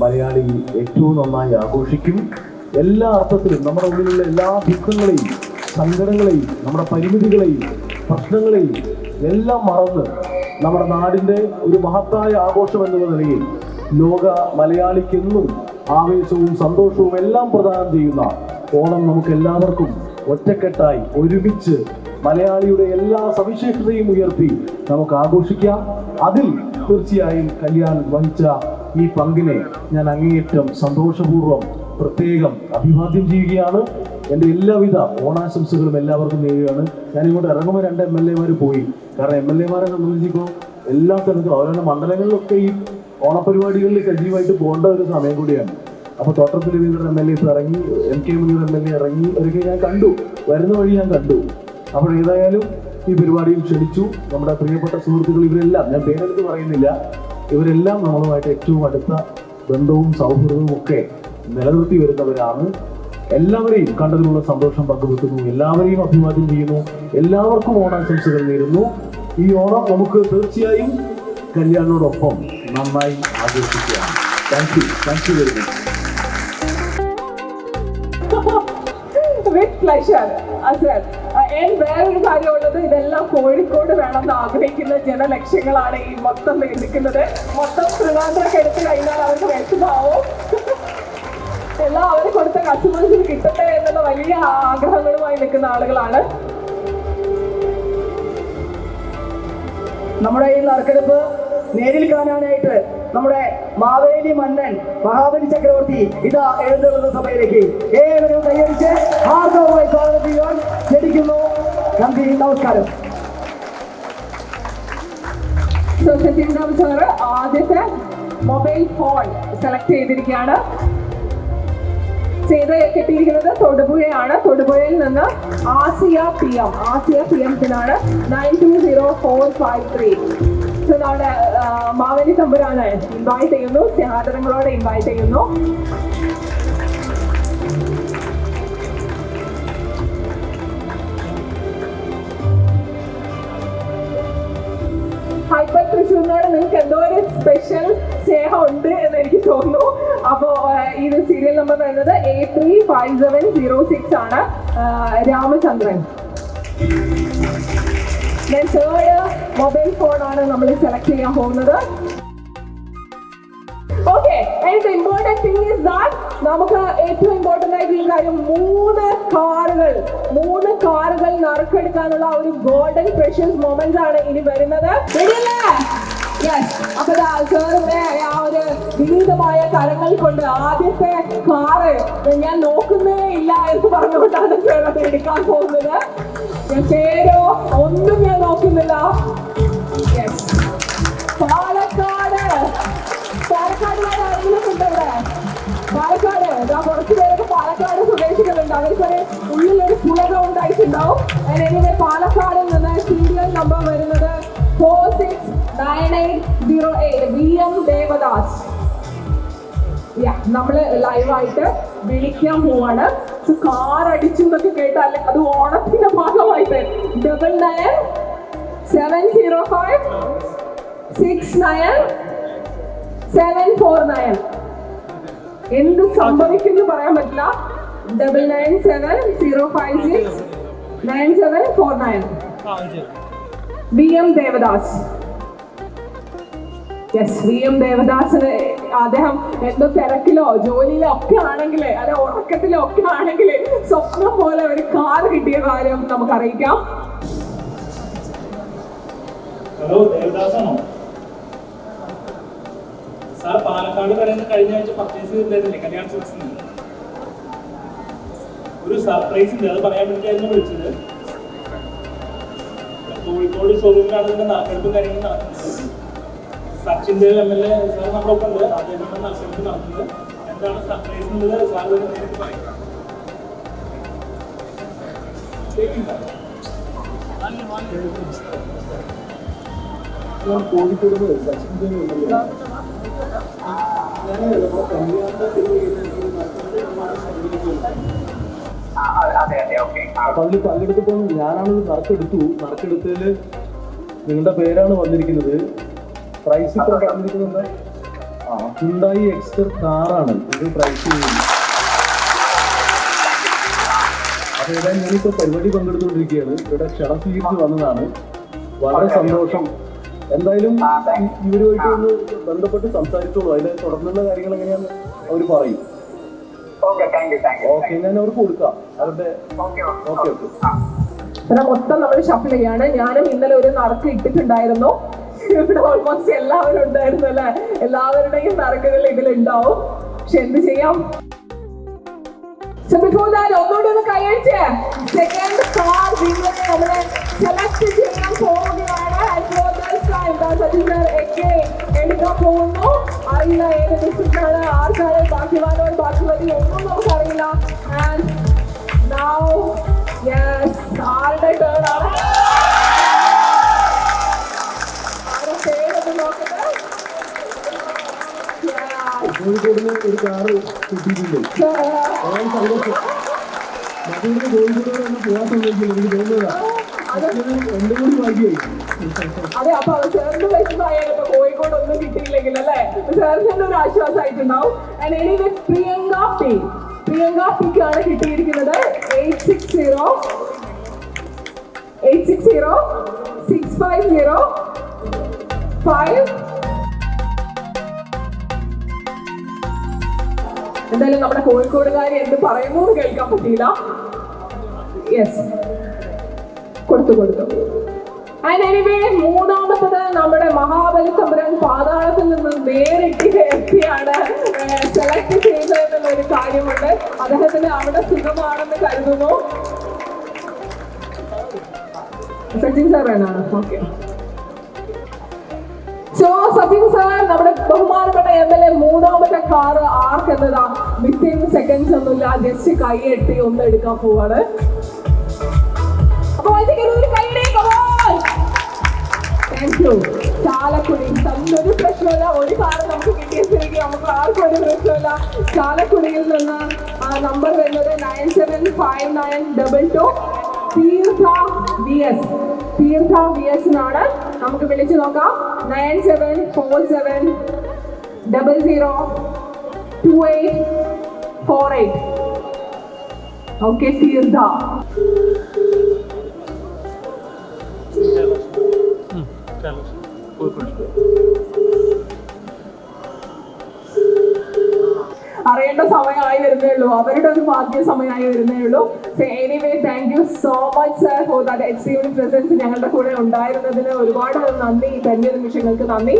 മലയാളി ഏറ്റവും നന്നായി ആഘോഷിക്കും. എല്ലാ അർത്ഥത്തിലും നമ്മുടെ ഉള്ളിലുള്ള എല്ലാ ദുഃഖങ്ങളെയും സങ്കടങ്ങളെയും നമ്മുടെ പരിമിതികളെയും പ്രശ്നങ്ങളെയും എല്ലാം മറന്ന് നമ്മുടെ നാടിൻ്റെ ഒരു മഹത്തായ ആഘോഷം എന്നുള്ള നിലയിൽ ലോക മലയാളിക്കെന്നും ആവേശവും സന്തോഷവും എല്ലാം പ്രദാനം ചെയ്യുന്ന ഓണം നമുക്ക് എല്ലാവർക്കും ഒറ്റക്കെട്ടായി ഒരുമിച്ച് മലയാളിയുടെ എല്ലാ സവിശേഷതയും ഉയർത്തി നമുക്ക് ആഘോഷിക്കാം. അതിൽ തീർച്ചയായും കല്യാൺ വഹിച്ച ഈ പങ്കിനെ ഞാൻ അങ്ങേയറ്റം സന്തോഷപൂർവ്വം പ്രത്യേകം അഭിവാദ്യം ചെയ്യുകയാണ്. എൻ്റെ എല്ലാവിധ ഓണാശംസകളും എല്ലാവർക്കും നേരുകയാണ്. ഞാനിങ്ങോട്ട് ഇറങ്ങുമ്പോൾ 2 MLA-മാർ പോയി. കാരണം MLA-മാരെ സംബന്ധിച്ചിപ്പോൾ എല്ലാ സ്ഥലത്തും അവരുടെ മണ്ഡലങ്ങളിലൊക്കെ ഈ ഓണപരിപാടികളിൽ സജീവമായിട്ട് പോകേണ്ട ഒരു സമയം കൂടിയാണ്. അപ്പോൾ തോട്ടത്തിൽ രവീന്ദ്രൻ MLA ഇപ്പോൾ ഇറങ്ങി, MK മുനീർ MLA ഇറങ്ങി, അവരൊക്കെ ഞാൻ കണ്ടു, വരുന്ന വഴി ഞാൻ കണ്ടു. അപ്പോൾ ഏതായാലും ഈ പരിപാടിയിൽ ക്ഷണിച്ചു. നമ്മുടെ പ്രിയപ്പെട്ട സുഹൃത്തുക്കൾ ഇവരെല്ലാം, ഞാൻ പേരെടുത്ത് പറയുന്നില്ല, ഇവരെല്ലാം നമ്മളുമായിട്ട് ഏറ്റവും അടുത്ത ബന്ധവും സൗഹൃദവും ഒക്കെ നിലനിർത്തി വരുന്നവരാണ്. എല്ലാവരെയും കണ്ടതിലുള്ള സന്തോഷം പങ്കുവെക്കുന്നു, എല്ലാവരെയും അഭിവാദ്യം ചെയ്യുന്നു, എല്ലാവർക്കും ഓണാശംസകൾ നേരുന്നു. ഈ ഓണം നമുക്ക് തീർച്ചയായും കല്യാണിനോടൊപ്പം നന്നായി ആഘോഷിക്കുകയാണ്. Thank you very much. With pleasure sir. വേറൊരു കാര്യമുള്ളത്, ഇതെല്ലാം കോഴിക്കോട് വേണമെന്ന് ആഗ്രഹിക്കുന്ന ജനലക്ഷങ്ങളാണ് ഈ മൊത്തം നിൽക്കുന്നത്. മൊത്തം ട്രിവാൻഡ്രമൊക്കെ എടുത്തു കഴിഞ്ഞാൽ അവർക്ക് വിഷമാവും. എല്ലാം അവർ കൊടുത്ത കസ്റ്റമേഴ്സിന് കിട്ടട്ടെ എന്നുള്ള വലിയ ആഗ്രഹങ്ങളുമായി നിൽക്കുന്ന ആളുകളാണ്. നമ്മുടെ ഈ നറുക്കെടുപ്പ് നേരിൽ കാണാനായിട്ട് നമ്മുടെ മാവേലി മന്നൻ മഹാബലി ചക്രവർത്തി ഇതാ എഴുന്നള്ളുന്ന സഭയിലേക്ക് ഏവരും കൈയടിച്ച് ഹാർദവമായി സ്വാഗതം ചെയ്യാൻ ക്ഷണിക്കുന്നു. നന്ദി, നമസ്കാരം. ആദ്യത്തെ മൊബൈൽ ഫോൺ സെലക്ട് ചെയ്തിരിക്കുകയാണ്. കിട്ടിയിരിക്കുന്നത് തൊടുപുഴയാണ്. തൊടുപുഴയിൽ നിന്ന് ആസിയ പി എംത്തിനാണ് 920453. നമ്മുടെ മാവേലി തമ്പുരാനെ ഇൻവൈറ്റ് ചെയ്യുന്നു, സ്നേഹാദരങ്ങളോടെ ഇൻവൈറ്റ് ചെയ്യുന്നു. ഹൈപ്പർ തൃശ്ശൂരിനോട് നിങ്ങൾക്ക് എന്തോ ഒരു സ്പെഷ്യൽ സ്നേഹം ഉണ്ട് എന്ന് എനിക്ക് തോന്നുന്നു. അപ്പോൾ ഇത് സീരിയൽ നമ്പർ വരുന്നത് 835706 ആണ്, രാമചന്ദ്രൻ. തേർഡ് മൊബൈൽ ഫോണാണ് നമ്മൾ സെലക്ട് ചെയ്യാൻ പോകുന്നത്. Okay, important thing is that നമുക്ക് ഏറ്റവും ഇമ്പോർട്ടന്റ് ആയിട്ടുള്ള കാര്യം 3 കാറുകൾ നറുക്കെടുക്കാനുള്ള ഒരു ഗോൾഡൻ പ്രഷ്യസ് മൊമെന്റ്സ് ആണ് ഇനി വരുന്നത്. അപ്പൊ സാറിന്റെ ആ ഒരു വിനീതമായ കരങ്ങൾ കൊണ്ട് ആദ്യത്തെ കാറ് ഞാൻ നോക്കുന്നേ ഇല്ല എന്ന് പറഞ്ഞുകൊണ്ടാണ് സാർ അത് എടുക്കാൻ പോകുന്നത്. പേരോ ഒന്നും ഞാൻ നോക്കുന്നില്ല. പാലക്കാട് ആരെങ്കിലും ഉണ്ട് ഇവിടെ? പാലക്കാട് കുറച്ചു പേരൊക്കെ പാലക്കാട് സ്വദേശികളുണ്ട്. അവർക്കൊരു ഉള്ളിലൊരു പുലകം ഉണ്ടായിട്ടുണ്ടാവും. എനിവേ പാലക്കാടിൽ നിന്ന് സീരിയൽ നമ്പർ വരുന്നത് 469808 VM ദേവദാസ്. നമ്മള് ലൈവായിട്ട് വിളിക്കാൻ പോവാണ്. കാർ അടിച്ചു എന്നൊക്കെ കേട്ടാൽ അത് ഓണത്തിന്റെ ഭാഗമായിട്ട് 9970569749 എന്ത് സംഭവിക്കുന്നു പറയാൻ പറ്റില്ല. 9970569749 VM ദേവദാസ്. VM ദേവദാസിന് അദ്ദേഹം എന്തോ തിരക്കിലോ ജോലിയിലോ ഒക്കെ ആണെങ്കിൽ, അല്ലെ ഉറക്കത്തിലോ ഒക്കെ ആണെങ്കിൽ സ്വപ്നം പോലെ ഒരു കാർ കിട്ടിയ കാര്യം നമുക്ക് അറിയിക്കാം. Hello, ദേവദാസാണോ sir? പാലക്കാട് കടയിൽ നിന്ന് കഴിഞ്ഞ ആഴ്ച പർച്ചേസ് ചെയ്തിട്ടുണ്ടായിരുന്നില്ലേ കല്യാൺ സിൽക്സിൽ നിന്ന്? ഒരു സർപ്രൈസ് ഉണ്ട്, അത് പറയാൻ വേണ്ടിയിട്ടായിരുന്നു വിളിച്ചത്. കോഴിക്കോട് ഷോറൂമിലാണ് ഇതിന്റെ നറുക്കെടുപ്പും കാര്യങ്ങളും നടക്കുന്നത്. സച്ചിൻ ദേവ് MLA സാർ നമ്മളൊപ്പം ഉണ്ട്. അദ്ദേഹമാണ് നറുക്കെടുപ്പ് നടത്തുന്നത്. എന്താണ് സർപ്രൈസ് എന്നുള്ളത് സാർ നേരിട്ട് പറയും. കോഴിക്കോട് സച്ചിൻ ദേവ് MLA അപ്പൊ അതിൽ പങ്കെടുത്തപ്പോൾ ഞാനാണ് നറുക്കെടുത്തതിൽ നിങ്ങളുടെ പേരാണ് വന്നിരിക്കുന്നത്. പ്രൈസ് ഇപ്പോൾ പറഞ്ഞിരിക്കുന്നത് ഹ്യുണ്ടായി എക്സ്റ്റർ കാറാണ് ഇത് പ്രൈസ് ചെയ്യുന്നത്. അപ്പോൾ ഏതായാലും ഞാനിപ്പോൾ പരിപാടി പങ്കെടുത്തുകൊണ്ടിരിക്കുകയാണ്. ഇവിടെ ക്ഷണം സ്വീകരിച്ച് വന്നതാണ്. വളരെ സന്തോഷം. എന്തായാലും ഇവരുമായിട്ട് ഒന്ന് ബന്ധപ്പെട്ട് സംസാരിച്ചോളൂ. അതിൽ തുടർന്നുള്ള കാര്യങ്ങൾ എങ്ങനെയാണെന്ന് അവർ പറയും. ഓക്കെ, ഞാൻ അവർക്ക് കൊടുക്കാം അവരുടെ. ഓക്കെ. ഇവിടെ മൊത്തം നമ്മൾ ഷഫിൾ ചെയ്യാണ്. ഞാനും ഇന്നലെ ഒരു നറുക്ക് ഇട്ടിട്ടുണ്ടായിരുന്നു. ഇവിടെ ഓൾമോസ്റ്റ് എല്ലാവരും ഉണ്ടായിരുന്നു അല്ലെ. എല്ലാവരുടെയും നറുക്കുകൾ ഇതിലുണ്ടാവും. പക്ഷെ എന്ത് ചെയ്യാം. ഒന്നുകൂടി ഒന്ന് കൈയടിച്ച് സെക്കൻഡ് കാർ വിന്നറെ നമ്മളെ സെലക്ട് ചെയ്യാൻ പോവുകയാണ്. എടുക്കാൻ പോകുന്നു. അറിയില്ല ഏത് ഡിസ്ട്രിക്റ്റാണ്, ആർക്കാണ് ബാക്കിവാനോ ബാക്കിവതി ഒന്നും നമുക്കറിയില്ല. ആൻഡ് നൗ യെസ്, ആരുടെ ടേൺ ആണ്? ആരുടെ പേരൊന്ന് നോക്കട്ടെ. കോഴിക്കോടിന് ഒരു കാറ് കിട്ടിയിട്ടുണ്ട്. സന്തോഷം. മറ്റൊരു കോഴിക്കോട് ഒന്ന് പോകാൻ സമ്മതിക്കില്ല. എനിക്ക് തോന്നുന്നതാണ് എന്റെ കൂടി ഭാഗ്യമായി. അതെ, അപ്പൊ അവർ ചേർന്ന് വെച്ചതായാലും കോഴിക്കോട് ഒന്നും കിട്ടിയില്ലെങ്കിൽ അല്ലേ, ചേർന്ന് ഒരു ആശ്വാസമായിട്ടുണ്ടാവും. എനിവേ പ്രിയങ്ക പിക്കാണ് കിട്ടിയിരിക്കുന്നത്. 860-650-5. എന്തായാലും നമ്മുടെ കോഴിക്കോടുകാരി എന്ത് പറയുന്നു കേൾക്കാൻ പറ്റിയില്ല. യെസ്, കൊടുത്തു. ആൻഡ് എനിവേ മൂന്നാമത്തത് നമ്മുടെ മഹാബലി തമ്പുരാൻ പാതാളത്തിൽ നിന്ന് നേരിട്ട് എത്തിയാണ് സെലക്ട് ചെയ്തതെന്നുള്ള ഒരു കാര്യമുണ്ട്. അദ്ദേഹത്തിന് അവിടെ സുഖമാണെന്ന് കരുതുന്നു. സച്ചിൻ സാർ വേണമാണ്. ഓക്കെ. സോ സച്ചിൻ സാർ, നമ്മുടെ ബഹുമാനപ്പെട്ട MLA മൂന്നാമത്തെ കാറ് ആർക്കെന്നതാ വിത്തിൻ സെക്കൻഡ്സ് ഒന്നുമില്ല, ജസ്റ്റ് കൈയെട്ടി ഒന്ന് എടുക്കാൻ പോവാണ്. അപ്പൊ താങ്ക് യു. ചാലക്കുടി തന്നൊരു പ്രശ്നമില്ല. ഒരു കാറ് നമുക്ക് കിട്ടിയെങ്കിൽ നമുക്ക് ആർക്കും ഒരു പ്രശ്നമില്ല. ചാലക്കുടിയിൽ നിന്ന് നമ്പർ വരുന്നത് 975922. തീർത്ഥ VS നമുക്ക് വിളിച്ചു നോക്കാം. 9747002848. ഓക്കെ, തീർത്ഥ. അറിയേണ്ട സമയമായി വരുന്നേ ഉള്ളൂ. അവരുടെ ഒരു ഭാഗ്യ സമയമായി വരുന്നേ ഉള്ളൂ. Anyway thank you so much sir for that extreme presence. ഞങ്ങളുടെ കൂടെ ഉണ്ടായിരുന്നതിന് ഒരുപാട് നന്ദി. ധന്യ നിമിഷങ്ങൾക്ക് നന്ദി.